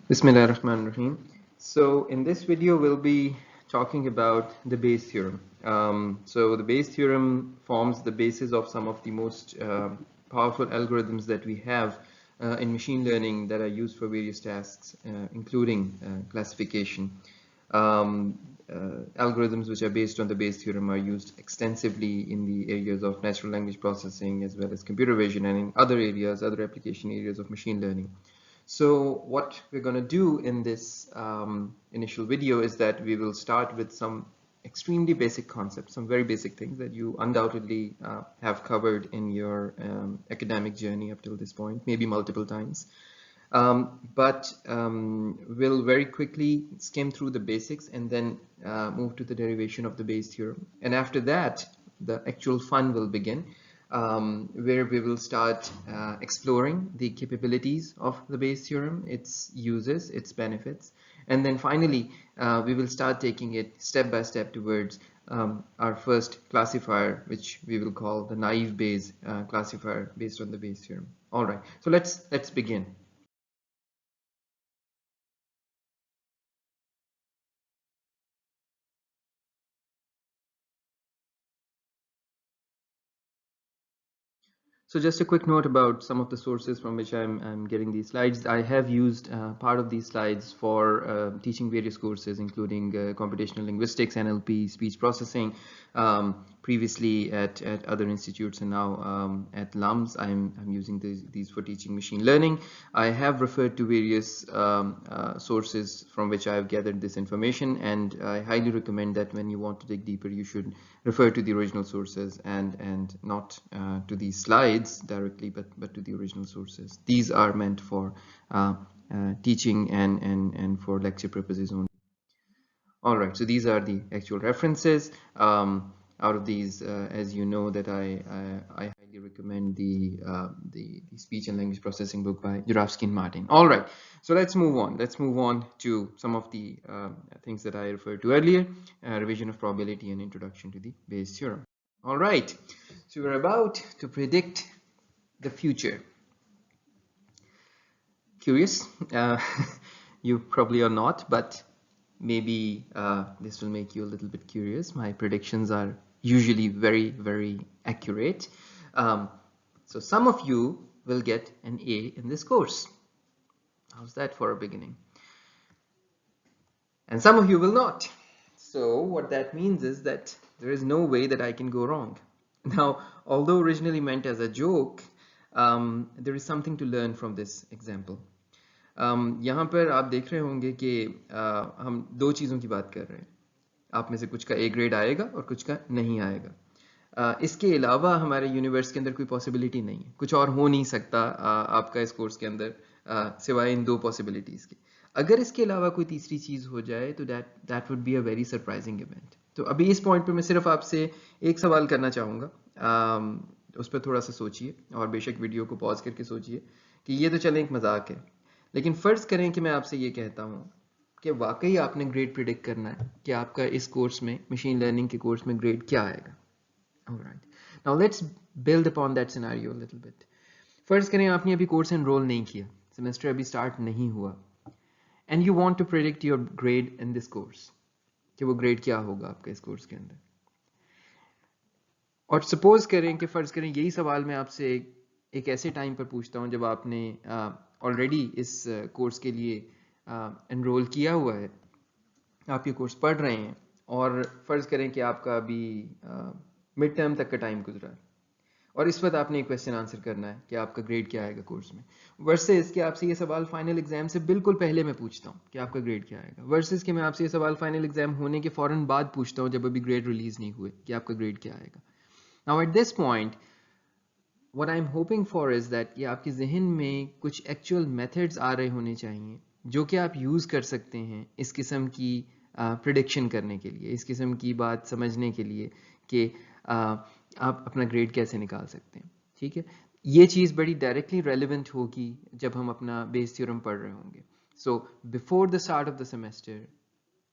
Bismillahirrahmanirrahim. So in this video, we'll be talking about the Bayes theorem. So the Bayes theorem forms the basis of some of the most powerful algorithms that we have in machine learning that are used for various tasks, including classification. Um, Algorithms which are based on the Bayes theorem are used extensively in the areas of natural language processing as well as computer vision and in other areas, other application areas of machine learning. So what we're going to do in this initial video is that we will start with some extremely basic concepts, some very basic things that you undoubtedly have covered in your academic journey up till this point, maybe multiple times. But we'll very quickly skim through the basics and then move to the derivation of the Bayes theorem. And after that, the actual fun will begin, where we will start exploring the capabilities of the Bayes theorem, its uses, its benefits. And then finally, we will start taking it step by step towards our first classifier, which we will call the naive Bayes classifier based on the Bayes theorem. All right, so let's begin. So just a quick note about some of the sources from which I'm getting these slides. I have used part of these slides for teaching various courses, including computational linguistics, NLP, speech processing, previously at other institutes, and now at LUMS. I'm using these for teaching machine learning. I have referred to various sources from which I have gathered this information, and I highly recommend that when you want to dig deeper, you should refer to the original sources and not to these slides directly, but to the original sources. These are meant for teaching and for lecture purposes only. All right, so these are the actual references. Out of these, as you know, that I highly recommend the speech and language processing book by Jurafsky and Martin. All right, so let's move on. Let's move on to some of the things that I referred to earlier: revision of probability and introduction to the Bayes theorem. All right, so we're about to predict the future. Curious? You probably are not, but maybe this will make you a little bit curious. My predictions are usually very, very accurate. So some of you will get an A in this course. How's that for a beginning? And some of you will not. So what that means is that there is no way that I can go wrong. Now, although originally meant as a joke, there is something to learn from this example. यहाँ पर आप देख रहे होंगे कि हम दो चीज़ों की बात कर रहे हैं. आप में से कुछ का A ग्रेड आएगा और कुछ का नहीं आएगा. इसके अलावा हमारे यूनिवर्स के अंदर कोई पॉसिबिलिटी नहीं है, कुछ और हो नहीं सकता आपका इस कोर्स के अंदर सिवाय इन दो पॉसिबिलिटीज़ के. अगर इसके अलावा कोई तीसरी चीज़ हो जाए तो that would be a very surprising event. तो अभी इस पॉइंट पे मैं सिर्फ आपसे एक सवाल करना चाहूँगा, उस पर थोड़ा सा सोचिए और बेशक वीडियो को पॉज करके सोचिए कि ये तो चलें एक मजाक है, लेकिन फ़र्ज़ करें कि मैं आपसे ये कहता हूँ कि वाकई आपने ग्रेड प्रिडिक्ट करना है कि आपका इस कोर्स में, मशीन लर्निंग के कोर्स में ग्रेड क्या आएगा. Alright, now let's build upon that scenario a little bit. फ़र्ज़ करें आपने अभी कोर्स एनरोल नहीं किया, सेमेस्टर अभी स्टार्ट नहीं हुआ, and you want to predict your grade in this course, कि वो ग्रेड क्या होगा आपका इस कोर्स के अंदर. और सपोज करें कि फ़र्ज़ करें यही सवाल मैं आपसे एक ऐसे टाइम पर पूछता हूँ जब आपने ऑलरेडी इस कोर्स के लिए एनरोल किया हुआ है, आप ये कोर्स पढ़ रहे हैं, और फ़र्ज़ करें कि आपका अभी मिड टर्म तक का टाइम गुजरा है और इस वक्त आपने एक क्वेश्चन आंसर करना है कि आपका ग्रेड क्या आएगा कोर्स में, वर्सेस कि आपसे ये सवाल फाइनल एग्जाम से बिल्कुल पहले मैं पूछता हूँ कि आपका ग्रेड क्या आएगा, वर्सेस कि मैं आपसे ये सवाल फाइनल एग्जाम होने के फ़ौरन बाद पूछता हूँ जब अभी ग्रेड रिलीज़ नहीं हुए कि आपका ग्रेड क्या आएगा. Now at this point what I'm hoping for is that कि आपके जहन में कुछ एक्चुअल मेथड्स आ रहे होने चाहिए जो कि आप यूज़ कर सकते हैं इस किस्म की प्रिडिक्शन करने के लिए, इस किस्म की बात समझने के लिए कि आप अपना ग्रेड कैसे निकाल सकते हैं. ठीक है, ये चीज़ बड़ी डायरेक्टली रेलिवेंट होगी जब हम अपना बेस थ्योरम पढ़ रहे होंगे. So before the start of the semester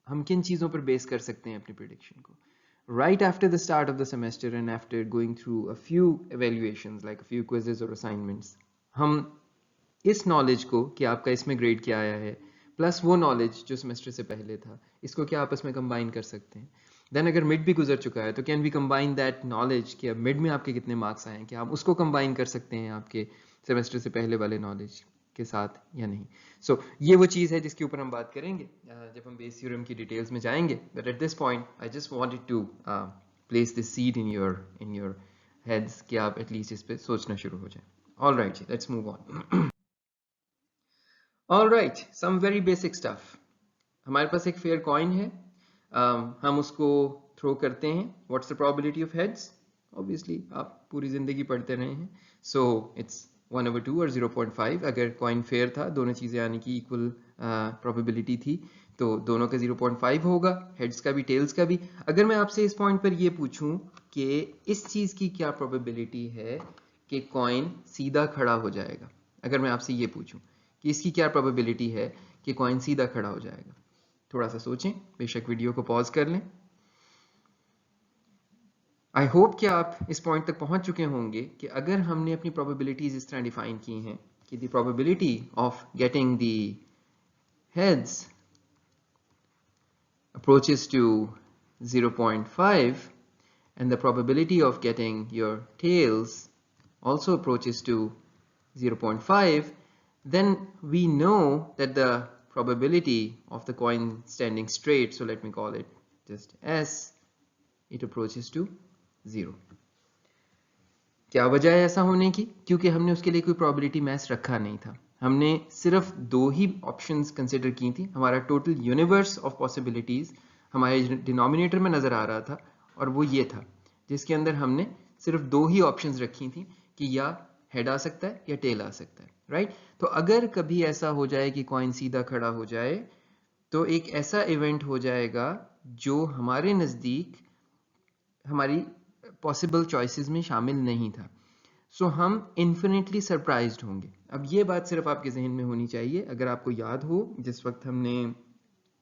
हम किन चीज़ों पर बेस कर सकते हैं अपनी प्रिडिक्शन को. Right after the start of the semester and after going through a few evaluations like a few quizzes or assignments, हम इस नॉलेज को कि आपका इसमें ग्रेड क्या आया है प्लस वो नॉलेज जो सेमेस्टर से पहले था, इसको क्या आपस में कंबाइन कर सकते हैं? देन अगर मिड भी गुजर चुका है तो can we combine that knowledge कि अब मिड में आपके कितने मार्क्स आए हैं, क्या आप उसको कंबाइन कर सकते हैं आपके सेमेस्टर से पहले वाले नॉलेज के साथ या नहीं? सो ये वो चीज़ है जिसके ऊपर हम बात करेंगे जब हम बेस थ्योरम की डिटेल्स में जाएंगे. But at this point I just wanted to place this seed in your heads कि आप एटलीस्ट इस पे सोचना शुरू हो जाए. All right, let's move on. All right, some very basic stuff. हमारे पास एक फेयर कॉइन है, हम उसको थ्रो करते हैं. What's the probability of heads? Obviously आप पूरी जिंदगी पढ़ते रहे हैं, सो इट्स 1/2 और 0.5. अगर कॉइन फेयर था, दोनों चीजें आने की इक्वल प्रोबेबिलिटी थी, तो दोनों का 0.5 होगा, हेड्स का भी टेल्स का भी. अगर मैं आपसे इस पॉइंट पर ये पूछूं कि इस चीज की क्या प्रोबेबिलिटी है कि कॉइन सीधा खड़ा हो जाएगा, अगर मैं आपसे ये पूछूं कि इसकी क्या प्रोबेबिलिटी है कि कॉइन सीधा खड़ा हो जाएगा, थोड़ा सा सोचें, बेशक वीडियो को पॉज कर लें. आई होप कि आप इस पॉइंट तक पहुंच चुके होंगे कि अगर हमने अपनी प्रोबेबिलिटीज इस तरह डिफाइन की हैं कि the probability of getting the heads approaches to 0.5 and the probability of getting your tails also approaches to 0.5, then we know that the probability of the coin standing straight, so let me call it just S, it approaches to 0. क्या वजह है ऐसा होने की? क्योंकि हमने उसके लिए कोई प्रोबेबिलिटी मैच रखा नहीं था, हमने सिर्फ दो ही ऑप्शंस कंसिडर की थी. हमारा टोटल यूनिवर्स ऑफ पॉसिबिलिटीज हमारे डिनोमिनेटर में नजर आ रहा था, और वो ये था जिसके अंदर हमने सिर्फ दो ही ऑप्शंस रखी थी कि या हेड आ सकता है या टेल आ सकता है, राइट? तो अगर कभी ऐसा हो जाए कि कॉइन सीधा खड़ा हो जाए, तो एक ऐसा इवेंट हो जाएगा जो हमारे नज़दीक हमारी पॉसिबल चॉइसेस में शामिल नहीं था. सो हम इन्फिनिटली सरप्राइज्ड होंगे. अब ये बात सिर्फ आपके जहन में होनी चाहिए. अगर आपको याद हो, जिस वक्त हमने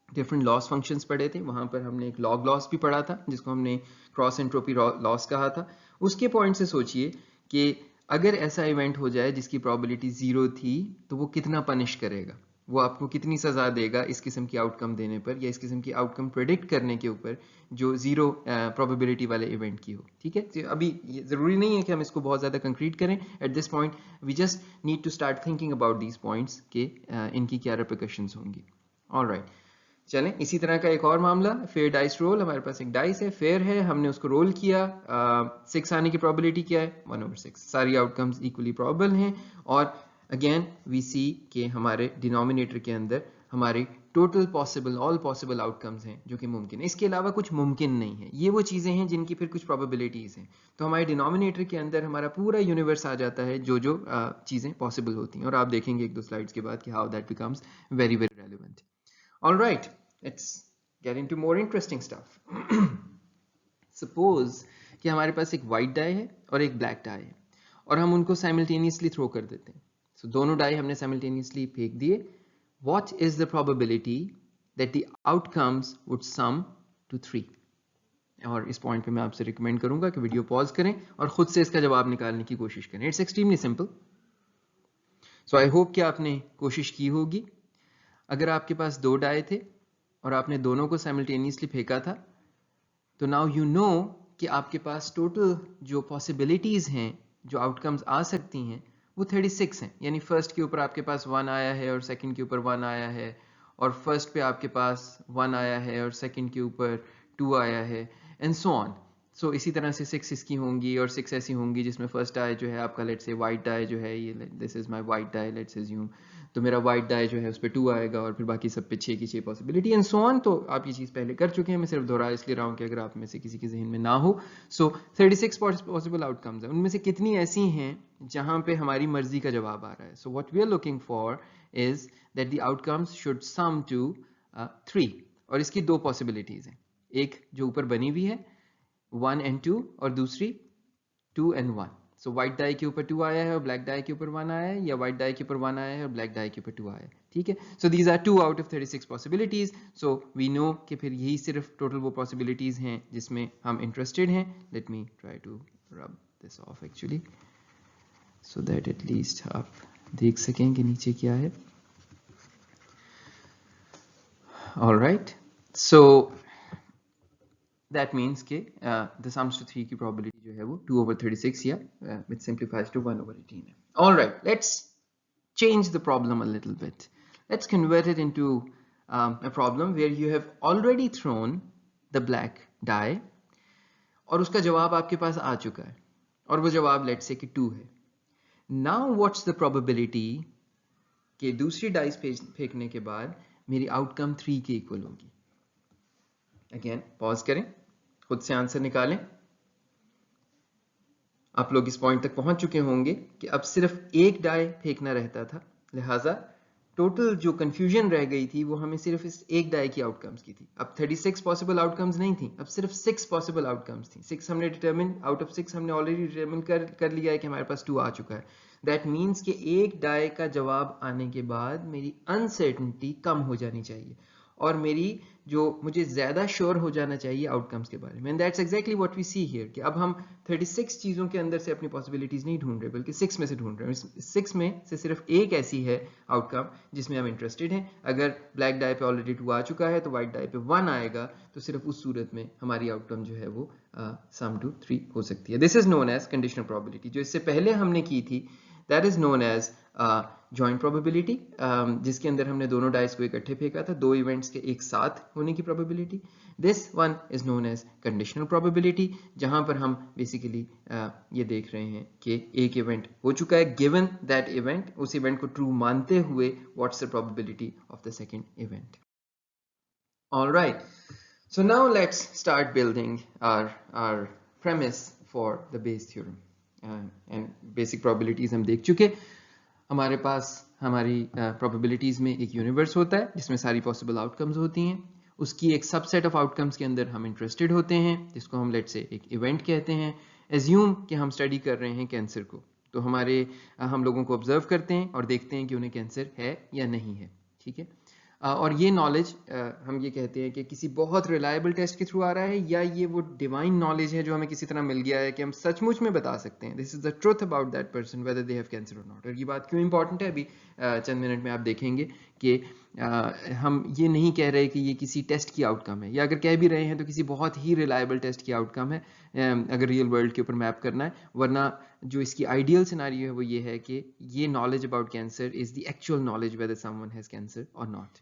डिफरेंट लॉस फंक्शंस पढ़े थे, वहां पर हमने एक लॉग लॉस भी पढ़ा था जिसको हमने क्रॉस एंट्रोपी लॉस कहा था. उसके पॉइंट से सोचिए कि अगर ऐसा इवेंट हो जाए जिसकी प्रोबेबिलिटी 0 थी, तो वो कितना पनिश करेगा, वो आपको कितनी सजा देगा इस किस्म की आउटकम देने पर, या इस किस्म की आउटकम प्रेडिक्ट करने के ऊपर जो 0 प्रोबेबिलिटी वाले इवेंट की हो. ठीक है, तो अभी ये जरूरी नहीं है कि हम इसको बहुत ज्यादा कंक्रीट करें. At this point we just need to start thinking about these points कि इनकी क्या रिपरकशंस होंगी. ऑलराइट, चलें. इसी तरह का एक और मामला, फेयर डाइस रोल. हमारे पास एक डाइस है, फेयर है, हमने उसको रोल किया. 6 आने की प्रोबेबिलिटी क्या है? 1/6. सारी आउटकम्स इक्वली प्रोबेबल हैं, और अगेन वी सी कि हमारे डिनोमिनेटर के अंदर हमारे total possible, all possible outcomes हैं जो कि मुमकिन है. इसके अलावा कुछ मुमकिन नहीं है. ये वो चीज़ें हैं जिनकी फिर कुछ प्रोबेबिलिटीज़ हैं. तो हमारे डिनोमिनेटर के अंदर हमारा पूरा यूनिवर्स आ जाता है जो जो चीज़ें पॉसिबल होती हैं, और आप देखेंगे एक दो स्लाइड्स के बाद कि how that becomes very very relevant. All right, let's get into more interesting stuff. Suppose कि हमारे पास एक white die है और एक black die है, और हम उनको simultaneously throw कर देते हैं. So दोनों die हमने simultaneously फेंक दिए. What is the probability that the outcomes would sum to 3? और इस पॉइंट पे मैं आपसे रिकमेंड करूंगा कि वीडियो पॉज करें और खुद से इसका जवाब निकालने की कोशिश करें. It's extremely simple. So I hope कि आपने कोशिश की होगी. अगर आपके पास दो डाई थे और आपने दोनों को साइमल्टेनियसली फेंका था, तो नाउ यू नो कि आपके पास टोटल जो पॉसिबिलिटीज हैं, जो आउटकम्स आ सकती हैं, वो 36 हैं. यानी फर्स्ट के ऊपर आपके पास 1 आया है और सेकंड के ऊपर 1 आया है, और फर्स्ट पे आपके पास 1 आया है और सेकंड के ऊपर 2 आया है, एंड सो ऑन. सो इसी तरह से 6 इसकी होंगी, और 6 ऐसी होंगी जिसमें फर्स्ट डाई जो है आपका, लेट्स से वाइट डाई जो है, ये this is my white die, let's assume, तो मेरा वाइट डाई जो है उस पर 2 आएगा, और फिर बाकी सब पे 6 की 6 पॉसिबिलिटी, एंड सो ऑन. तो आप ये चीज़ पहले कर चुके हैं, मैं सिर्फ दोहरा इसलिए रहा हूँ कि अगर आप में से किसी के जहन में ना हो. सो 36 पॉसिबल आउटकम्स हैं, उनमें से कितनी ऐसी हैं जहाँ पे हमारी मर्जी का जवाब आ रहा है. So what we are looking for is that the outcomes should sum to 3. और इसकी दो पॉसिबिलिटीज हैं, एक जो ऊपर बनी हुई है 1 and 2, और दूसरी 2 and 1. सो व्हाइट डाई के ऊपर 2 आया है और ब्लैक डाई के ऊपर 1 आया है, या व्हाइट डाई के ऊपर 1 आया है और ब्लैक डाई के ऊपर 2 आया है. ठीक है, so these are 2 out of 36 possibilities. So we know कि फिर यही सिर्फ टोटल वो पॉसिबिलिटीज हैं जिसमें हम इंटरेस्टेड हैं. Let me try to rub this off actually, so that at least आप देख सकें कि नीचे क्या है. All right, so that means कि the sums to 3 की probability जो है वो 2/36 या which simplifies to 1/18 है. All right, let's change the problem a little bit. Let's convert it into a problem where you have already thrown the black die और उसका जवाब आपके पास आ चुका है और वो जवाब let's say कि 2 है. Now what's the probability कि दूसरी डाइस फेंकने के बाद मेरी आउटकम 3 के इक्वल होगी. अगेन पॉज करें, खुद से आंसर निकालें. आप लोग इस पॉइंट तक पहुंच चुके होंगे कि अब सिर्फ एक डाई फेंकना रहता था, लिहाजा टोटल जो कंफ्यूजन रह गई थी वो हमें सिर्फ इस एक डाई की आउटकम्स की थी. अब 36 पॉसिबल आउटकम्स नहीं थी, अब सिर्फ 6 पॉसिबल आउटकम्स थी. 6 हमने डिटरमिन, आउट ऑफ 6 हमने ऑलरेडी डिटरमिन कर लिया है कि हमारे पास 2 आ चुका है. दैट मीन्स कि एक डाई का जवाब आने के बाद मेरी अनसर्टेनिटी कम हो जानी चाहिए और मेरी जो मुझे ज़्यादा श्योर हो जाना चाहिए आउटकम्स के बारे में. And that's exactly what we see here कि अब हम 36 चीज़ों के अंदर से अपनी पॉसिबिलिटीज़ नहीं ढूंढ रहे बल्कि 6 में से ढूंढ रहे हैं. 6 में से सिर्फ एक ऐसी है आउटकम जिसमें हम इंटरेस्टेड हैं. अगर ब्लैक डाई पे ऑलरेडी 2 आ चुका है तो वाइट डाई पे 1 आएगा, तो सिर्फ उस सूरत में हमारी आउटकम जो है वो सम टू 3 हो सकती है. This is known as conditional probability. जो इससे पहले हमने की थी that is known as joint probability, जिसके अंदर हमने दोनों डाइस को इकट्ठे फेंका था, दो इवेंट्स के एक साथ होने की probability. This one is known as conditional probability, जहां पर हम बेसिकली ये देख रहे हैं कि एक इवेंट हो चुका है, गिवन दैट इवेंट, उस इवेंट को ट्रू मानते हुए what's the probability of the second event. All right, so now let's start building our premise for the Bayes theorem. And basic probabilities हम देख चुके. हमारे पास हमारी probabilities में एक यूनिवर्स होता है जिसमें सारी possible outcomes होती हैं. उसकी एक सबसेट ऑफ आउटकम्स के अंदर हम इंटरेस्टेड होते हैं जिसको हम लेट्स से एक इवेंट कहते हैं. एज्यूम कि हम स्टडी कर रहे हैं कैंसर को, तो हम लोगों को ऑब्जर्व करते हैं और देखते हैं कि उन्हें कैंसर है या नहीं है. ठीक है, और ये नॉलेज हम ये कहते हैं कि किसी बहुत रिलायबल टेस्ट के थ्रू आ रहा है या ये वो डिवाइन नॉलेज है जो हमें किसी तरह मिल गया है कि हम सचमुच में बता सकते हैं this is the truth about that person whether they have cancer और नॉट. और ये बात क्यों इंपॉर्टेंट है अभी चंद मिनट में आप देखेंगे कि हम ये नहीं कह रहे कि ये किसी टेस्ट की आउटकम है, या अगर कह भी रहे हैं तो किसी बहुत ही रिलायबल टेस्ट की आउटकम है अगर रियल वर्ल्ड के ऊपर मैप करना है. वरना जो इसकी आइडियल सिनारियो है वो ये है कि ये knowledge about cancer is the actual knowledge whether someone has cancer और not.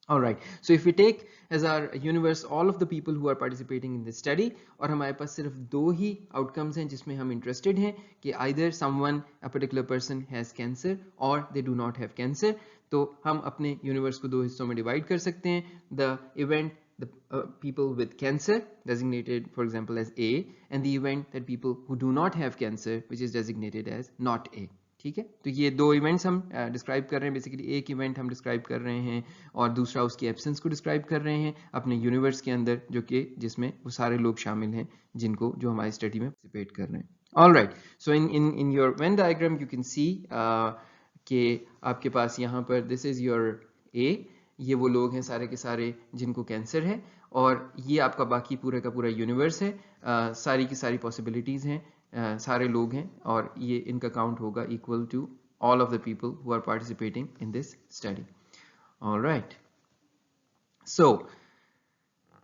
All right, so if we take as our universe all of the people who are participating in this study और हमारे पास सिर्फ दो ही outcomes हैं जिसमें हम interested हैं कि either someone, a particular person has cancer or they do not have cancer, तो हम अपने universe को दो हिस्सों में divide कर सकते हैं. The event, the people with cancer designated for example as A, and the event that people who do not have cancer which is designated as not A. ठीक है, तो ये दो इवेंट्स हम डिस्क्राइब कर रहे हैं. बेसिकली एक इवेंट हम डिस्क्राइब कर रहे हैं और दूसरा उसकी एब्सेंस को डिस्क्राइब कर रहे हैं अपने यूनिवर्स के अंदर, जो कि जिसमें वो सारे लोग शामिल हैं जो हमारी स्टडी में पार्टिसिपेट कर रहे हैं. Alright, so in your Venn diagram you can see कि आपके पास यहाँ पर दिस इज योर ए, ये वो लोग हैं सारे के सारे जिनको कैंसर है, और ये आपका बाकी पूरा का पूरा यूनिवर्स है. सारी की सारी पॉसिबिलिटीज़ हैं, सारे लोग हैं, और ये इनका काउंट होगा equal to all of the people who are participating in this study. All right, so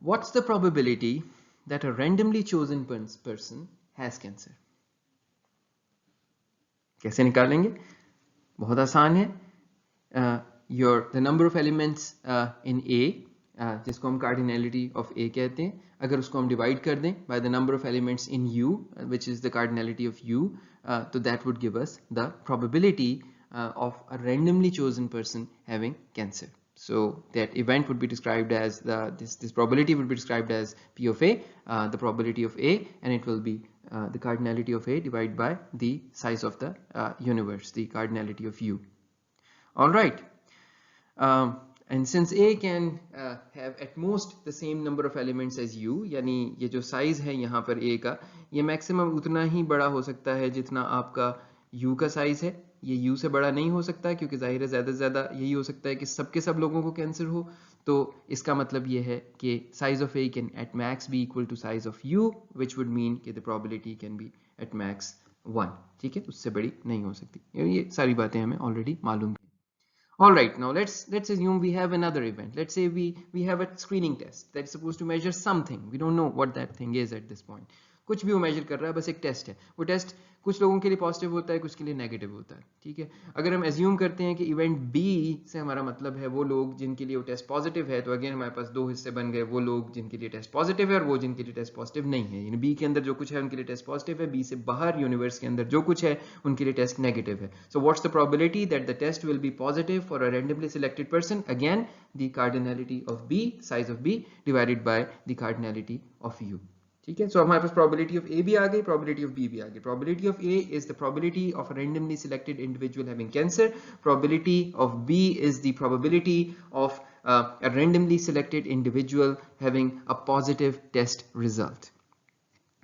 what's the probability that a randomly chosen person has cancer? कैसे निकालेंगे? बहुत आसान है. The number of elements in A, जिसको हम cardinality of A कहते हैं, अगर उसको हम divide कर दें by the number of elements in U, which is the cardinality of U, so that would give us the probability of a randomly chosen person having cancer. So that event would be described as this probability would be described as P of A, the probability of A, and it will be the cardinality of A divided by the size of the universe, the cardinality of U. All right. And since A can have at most the same number of elements as U, यानी ये जो size है यहाँ पर A का, ये maximum उतना ही बड़ा हो सकता है जितना आपका U का साइज है. ये U से बड़ा नहीं हो सकता क्योंकि जाहिर है ज़्यादा से ज़्यादा यही हो सकता है कि सबके सब लोगों को कैंसर हो. तो इसका मतलब ये है कि size of A can at max be equal to size of U, which would mean कि the probability can be at max 1. ठीक है, उससे बड़ी नहीं हो सकती. ये सारी बातें हमें ऑलरेडी मालूम है. All right, now let's assume we have another event. Let's say we have a screening test that's supposed to measure something. We don't know what that thing is at this point. कुछ भी वो measure कर रहा है, बस एक test है. वो टेस्ट कुछ लोगों के लिए पॉजिटिव होता है, कुछ के लिए नेगेटिव होता है. ठीक है, अगर हम एज्यूम करते हैं कि इवेंट बी से हमारा मतलब है वो लोग जिनके लिए वो टेस्ट पॉजिटिव है, तो अगेन हमारे पास दो हिस्से बन गए. वो लोग जिनके लिए टेस्ट पॉजिटिव है और वो जिनके लिए टेस्ट पॉजिटिव नहीं है. यानी बी के अंदर जो कुछ है उनके लिए टेस्ट पॉजिटिव है, बी से बाहर यूनिवर्स के अंदर जो कुछ है उनके लिए टेस्ट नेगेटिव है. So what's the probability that the test will be positive for a randomly selected person? Again the cardinality of B, size of B divided by the cardinality of U. ठीक है, सो हमारे पास probability of ए भी आ गई, probability of B भी आ गई. Probability of A is the probability of a randomly selected individual having cancer. Probability of B is the probability of a randomly selected individual having a positive test result.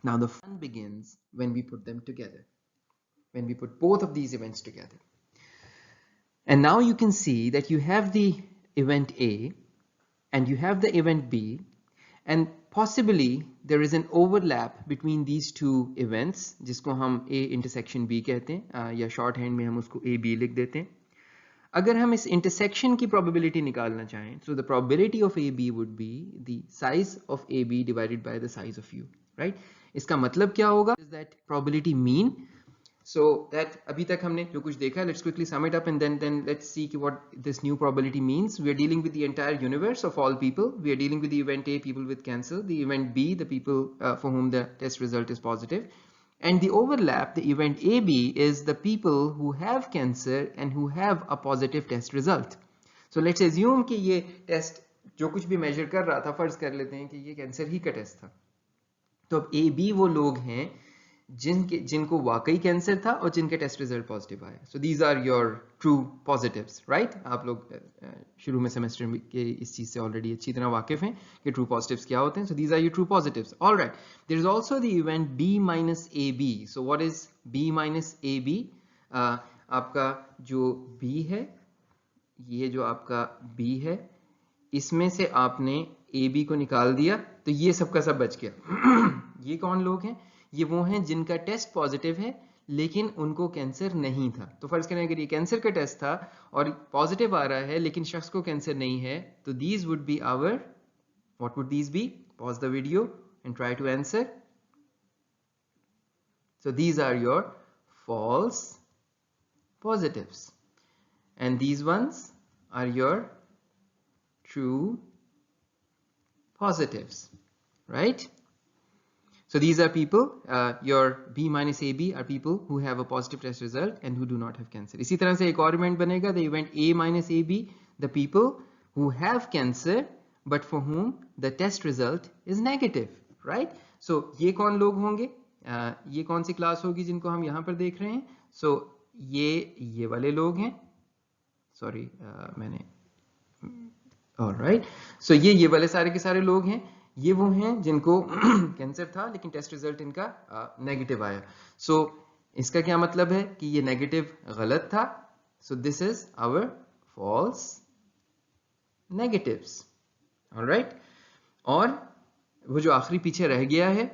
Now the fun begins when we put them together, when we put both of these events together. And now you can see that you have the event A and you have the event B, and possibly there is an overlap between these two events, जिसको हम A intersection B कहते हैं, या short hand में हम उसको AB लिख देते हैं. अगर हम इस इंटरसेक्शन की प्रोबेबिलिटी निकालना चाहें, so the probability of AB would be the size of AB divided by the size of U, right? इसका मतलब क्या होगा? Is that probability mean? So that अभी तक हमने जो कुछ देखा, let's quickly sum it up and then let's see what this new probability means. We are dealing with the entire universe of all people. We are dealing with the event A, people with cancer, the event B, the people for whom the test result is positive, and the overlap, the event AB, is the people who have cancer and who have a positive test result. So let's assume कि ये test जो कुछ भी major कर रहा था, फर्ज कर लेते हैं कि ये कैंसर ही का टेस्ट था. तो अब AB वो लोग हैं जिनको वाकई कैंसर था और जिनके टेस्ट रिजल्ट पॉजिटिव आए. So these are your true positives, right? आप लोग शुरू में सेमेस्टर के इस चीज से ऑलरेडी अच्छी तरह वाकिफ हैं कि ट्रू पॉजिटिव्स क्या होते हैं. So these are your true positives. Alright, there is also the event B minus AB. सो व्हाट इज B minus AB? आपका जो B है, ये जो आपका B है, इसमें से आपने AB को निकाल दिया तो ये सबका सब बच गया. ये कौन लोग हैं? ये वो हैं जिनका टेस्ट पॉजिटिव है लेकिन उनको कैंसर नहीं था. तो फर्ज करें अगर ये कैंसर का टेस्ट था और पॉजिटिव आ रहा है लेकिन शख्स को कैंसर नहीं है, तो these would be our, what would these be? Pause the video and try to answer. So these are your false positives and these ones are your true positives, right? So these are people, your B minus AB are people who have a positive test result and who do not have cancer. इसी तरह से एक और event बनेगा, the event A minus AB, the people who have cancer but for whom the test result is negative, right? So ये कौन लोग होंगे? ये कौन सी क्लास होगी जिनको हम यहाँ पर देख रहे हैं? So ये वाले लोग हैं. सॉरी, मैंने ऑलराइट. सो ये वाले सारे के सारे लोग हैं. ये वो हैं जिनको कैंसर था लेकिन टेस्ट रिजल्ट इनका नेगेटिव आया. सो इसका क्या मतलब है कि ये नेगेटिव गलत था. So this is our false negatives. Alright, और वो जो आखिरी पीछे रह गया है,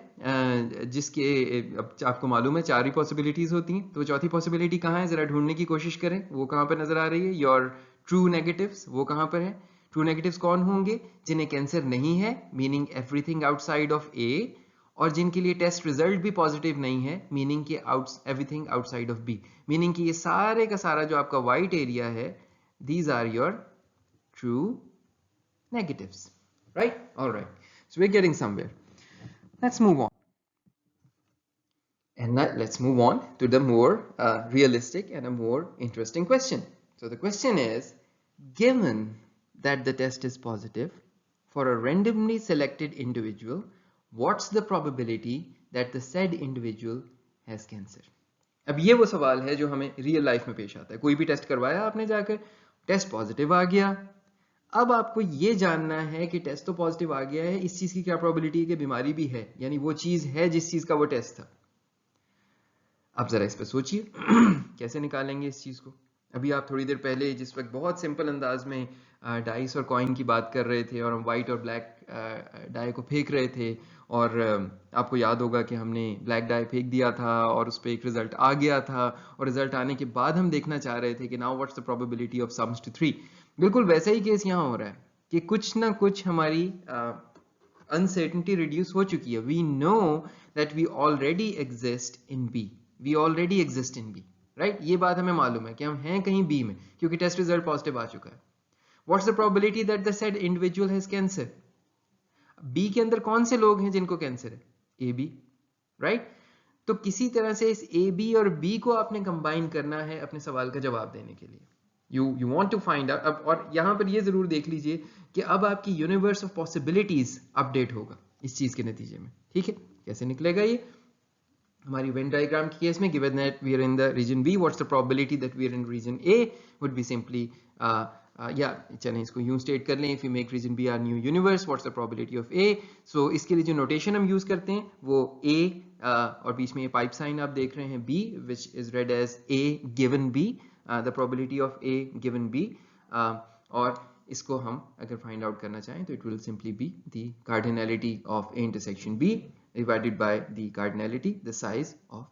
जिसके अब आपको मालूम है 4 ही पॉसिबिलिटीज होती हैं, तो वो चौथी पॉसिबिलिटी कहाँ है? जरा ढूंढने की कोशिश करें. वो कहाँ पर नजर आ रही है? Your true negatives. वो कहाँ पर है? ट्रू नेगेटिव्स कौन होंगे? जिन्हें कैंसर नहीं है, मीनिंग एवरीथिंग आउटसाइड ऑफ ए, और जिनके लिए टेस्ट रिजल्ट भी पॉजिटिव नहीं है, मीनिंग के everything outside of B. Meaning कि ये सारे का सारा जो आपका व्हाइट एरिया है, these are your true negatives, right? Alright, so we're getting somewhere. Let's move on. And let's move on to the more realistic and a more interesting question. So the question is, given that the test is positive for a randomly selected individual, what's the probability that the said individual has cancer? अब ये वो सवाल है जो हमें real life में पेश आता है. कोई भी टेस्ट करवाया आपने जाकर, टेस्ट पॉजिटिव आ गया. अब आपको ये जानना है कि टेस्ट तो पॉजिटिव आ गया है, इस चीज की क्या प्रोबेबिलिटी है कि बीमारी भी है, यानी वो चीज है जिस चीज का वो टेस्ट था. आप जरा इस पे सोचिए कैसे निकालेंगे इस चीज को. अभी आप थोड़ी देर पहले जिस वक्त बहुत सिंपल अंदाज में डाइस और कॉइन की बात कर रहे थे और हम व्हाइट और ब्लैक डाई को फेंक रहे थे और आपको याद होगा कि हमने ब्लैक डाई फेंक दिया था और उस पर एक रिजल्ट आ गया था, और रिजल्ट आने के बाद हम देखना चाह रहे थे कि now what's the probability of sums to 3। बिल्कुल वैसा ही केस यहाँ हो रहा है कि कुछ ना कुछ हमारी अनसर्टेनिटी रिड्यूस हो चुकी है। We know that we already exist in B, we already exist in B, right. ये बात हमें मालूम है कि हम हैं कहीं बी में, क्योंकि टेस्ट रिजल्ट पॉजिटिव आ चुका है। What's the probability that the said individual has cancer? B के अंदर कौन से लोग हैं जिनको कैंसर है? A B, right. तो किसी तरह से इस ए बी और बी को आपने कंबाइन करना है अपने सवाल का जवाब देने के लिए। You want to find out. अब और यहां पर ये जरूर देख लीजिए कि अब आपकी यूनिवर्स ऑफ पॉसिबिलिटीज अपडेट होगा इस चीज के नतीजे में, ठीक है। कैसे निकलेगा ये? हमारी वेन डायग्राम के केस में, given that we are in the region B, what's the probability that we are in region A would be simply या चलें इसको यूं स्टेट कर लें, if you make region B our new universe, what's the probability of A. So इसके लिए जो notation हम यूज करते हैं वो ए और बीच में ये पाइप साइन आप देख रहे हैं B, which is red as A given B, the probability of A given B. और इसको हम अगर फाइंड आउट करना चाहें तो it will simply be the cardinality of A intersection B divided by the cardinality, the size of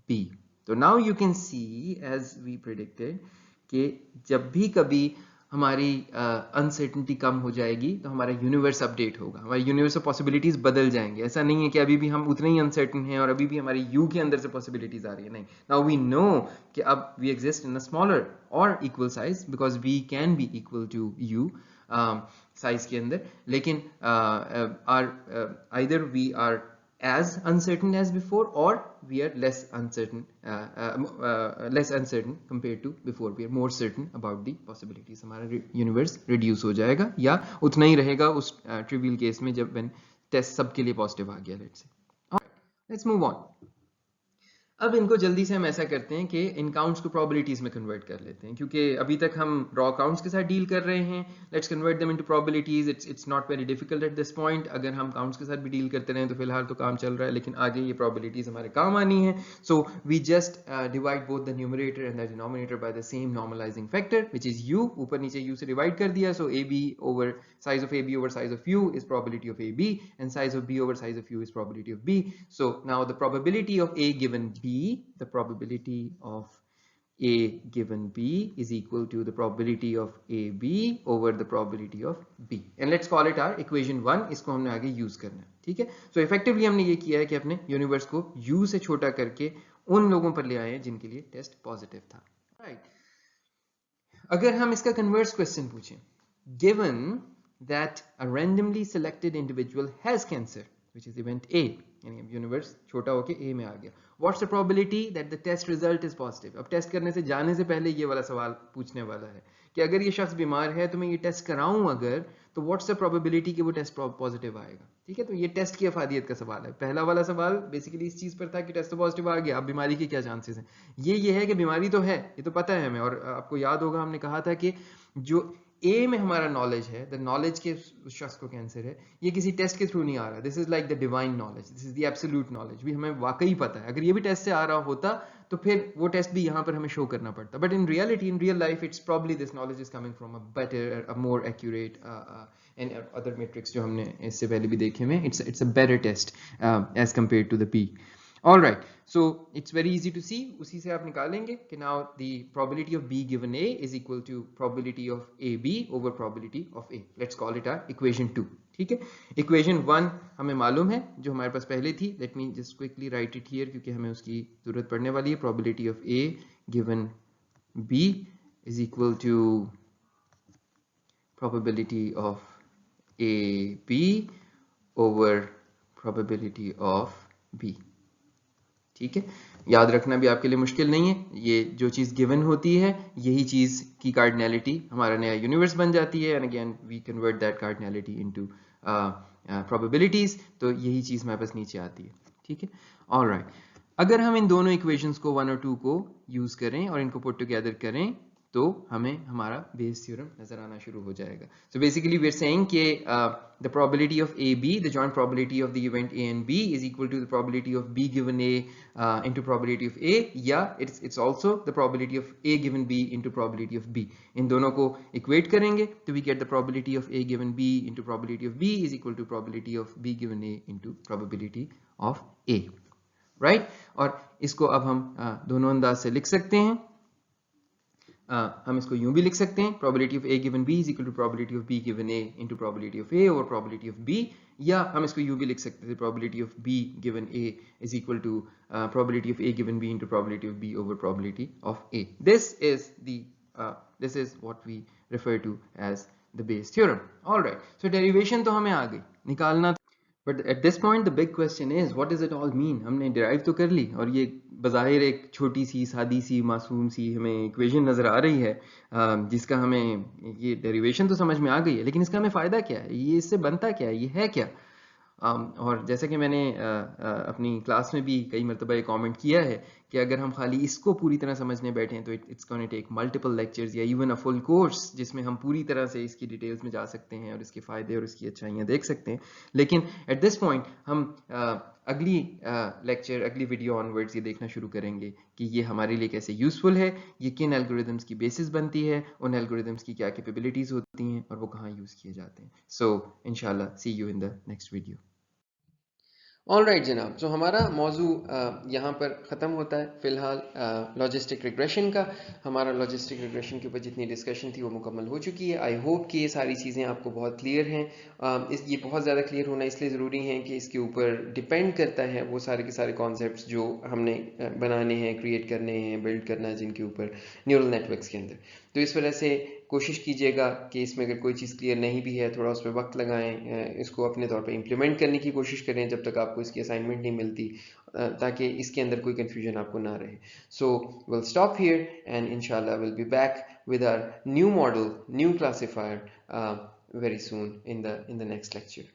B. So now you can see as we predicted कि जब भी कभी हमारी अनसर्टेनिटी कम हो जाएगी तो हमारा यूनिवर्स अपडेट होगा, हमारी यूनिवर्स ऑफ पॉसिबिलिटीज बदल जाएंगे। ऐसा नहीं है कि अभी भी हम उतने ही अनसर्टेन हैं और अभी भी हमारी यू के अंदर से पॉसिबिलिटीज आ रही है, नहीं। नाउ वी नो कि अब we exist in a smaller or equal size because we can be equal to U size के अंदर, लेकिन either we are as uncertain as before or we are less uncertain compared to before. We are more certain about the possibilities. हमारा universe reduce हो जाएगा या उतना ही रहेगा उस ट्रिवियल केस में जब when टेस्ट सबके लिए पॉजिटिव आ गया। Let's say let's move on. अब इनको जल्दी से हम ऐसा करते हैं कि इन काउंट्स को प्रोबेबिलिटीज में कन्वर्ट कर लेते हैं, क्योंकि अभी तक हम रॉ काउंट्स के साथ डील कर रहे हैं। Let's convert them into probabilities. It's not very difficult at this point. अगर हम काउंट्स के साथ भी डील करते रहें तो फिलहाल तो काम चल रहा है, लेकिन आगे ये प्रोबेबिलिटीज हमारे काम आनी है। So we just divide both the numerator and the denominator by the same normalising factor which is U. ऊपर नीचे यू से डिवाइड कर दिया। So A B over size of AB over size of U is probability of AB, and size of B over size of U is probability of B. So now the probability of A given B, the probability of A given B is equal to the probability of AB over the probability of B. And let's call it our equation 1. इसको हमने आगे use करना है, ठीक है। So effectively हमने ये किया है कि अपने universe को U से छोटा करके उन लोगों पर ले आए हैं जिनके लिए टेस्ट पॉजिटिव था, right? अगर हम इसका कन्वर्स क्वेश्चन पूछें, given that a randomly selected individual has cancer, which is event A, यानी यूनिवर्स छोटा होके A में आ गया, what's the probability that the test result is positive? अब टेस्ट करने से जाने से पहले ये वाला सवाल पूछने वाला है कि अगर ये शख्स बीमार है तो मैं ये टेस्ट कराऊं अगर, तो व्हाट्स द प्रोबेबिलिटी कि वो टेस्ट पॉजिटिव आएगा, ठीक है। तो ये टेस्ट की अफादियत का सवाल है। पहला वाला सवाल बेसिकली इस चीज पर था कि टेस्ट तो पॉजिटिव आ गया, अब बीमारी के क्या चांसेस हैं। ये है कि बीमारी तो है, ये तो पता है हमें, और आपको याद होगा हमने कहा था कि जो ए में हमारा नॉलेज है, द नॉलेज के उस शख्स को कैंसर है, ये किसी टेस्ट के थ्रू नहीं आ रहा। This is like the divine knowledge, this is the absolute knowledge, भी हमें वाकई पता है। अगर ये भी टेस्ट से आ रहा होता तो फिर वो टेस्ट भी यहाँ पर हमें शो करना पड़ता। But in reality, in real life, it's probably this knowledge is coming from a better, a more accurate and other metrics जो हमने इससे पहले भी देखे हुए। It's a better test as compare to the P. All right, so it's very easy to see. उसी से आप निकालेंगे कि now the probability of B given A is equal to probability of AB over probability of A. Let's call it our equation 2. ठीक है, equation 1 हमें मालूम है जो हमारे पास पहले थी. Let me just quickly write it here क्योंकि हमें उसकी जरूरत पड़ने वाली है. Probability of A given B is equal to probability of AB over probability of B. ठीक है, याद रखना भी आपके लिए मुश्किल नहीं है। ये जो चीज गिवन होती है यही चीज की कार्डिनैलिटी हमारा नया यूनिवर्स बन जाती है, and again we convert that cardinality into probabilities. तो यही चीज हमारे पास नीचे आती है, ठीक है। ऑलराइट, अगर हम इन दोनों इक्वेशंस को 1 और 2 को यूज करें और इनको पुट टुगेदर करें तो हमें हमारा बेस थ्योरम नजर आना शुरू हो जाएगा. So basically we are saying कि the probability of AB, the joint probability of the event A and B is equal to the probability of B given A into probability of A, या it's also the probability of A given B into probability of B. इन दोनों को equate करेंगे तो we get the probability of A given B into probability of B is equal to probability of B given A into probability of A, right? और इसको अब हम दोनों अंदाज से लिख सकते हैं. हम इसको यूं भी लिख सकते हैं, probability of A given B is equal to probability of B given A into probability of A over probability of B, या हम इसको यूं भी लिख सकते थे, probability of B given A is equal to probability of A given B into probability of B over probability of A. This is what we refer to as the Bayes theorem. All right, so derivation तो हमें आ गई, निकालना. But at this point the big question is what does it all mean? हमने derive तो कर ली और ये बज़ाहिर एक छोटी सी सादी सी मासूम सी हमें इक्वेशन नज़र आ रही है, जिसका हमें ये डेरिवेशन तो समझ में आ गई है, लेकिन इसका हमें फ़ायदा क्या है, ये इससे बनता क्या है, ये है क्या? और जैसा कि मैंने अपनी क्लास में भी कई मरतबा ये कमेंट किया है कि अगर हम खाली इसको पूरी तरह समझने बैठे हैं तो it's gonna take multiple lectures या इवन अ फुल कोर्स जिसमें हम पूरी तरह से इसकी डिटेल्स में जा सकते हैं और इसके फ़ायदे और इसकी अच्छाइयाँ देख सकते हैं. लेकिन एट दिस पॉइंट हम अगली लेक्चर अगली वीडियो ऑनवर्ड्स ये देखना शुरू करेंगे कि ये हमारे लिए कैसे यूज़फुल है, ये किन एल्गोरिदम्स की बेसिस बनती है, उन एल्गोरिदम्स की क्या कैपेबिलिटीज़ होती हैं और वो कहाँ यूज़ किए जाते हैं. सो इंशाल्लाह see you in the next video. Alright जनाब, तो हमारा मौजू यहाँ पर ख़त्म होता है फ़िलहाल लॉजिस्टिक रिग्रेशन का. हमारा लॉजिस्टिक रिग्रेशन के ऊपर जितनी डिस्कशन थी वो मुकम्मल हो चुकी है. आई होप कि ये सारी चीज़ें आपको बहुत क्लियर हैं. ये बहुत ज़्यादा क्लियर होना इसलिए ज़रूरी है कि इसके ऊपर डिपेंड करता है वो सारे के सारे कॉन्सेप्ट्स जो हमने बनाने हैं, क्रिएट करने हैं, बिल्ड करना है जिनके ऊपर न्यूरल नेटवर्क्स के अंदर. तो इस वजह से कोशिश कीजिएगा कि इसमें अगर कोई चीज़ क्लियर नहीं भी है थोड़ा उस पर वक्त लगाएं, इसको अपने तौर पे इम्प्लीमेंट करने की कोशिश करें जब तक आपको इसकी असाइनमेंट नहीं मिलती, ताकि इसके अंदर कोई कन्फ्यूजन आपको ना रहे. So will stop here and इंशाल्लाह will be back with our new model, new classifier very soon in the next lecture.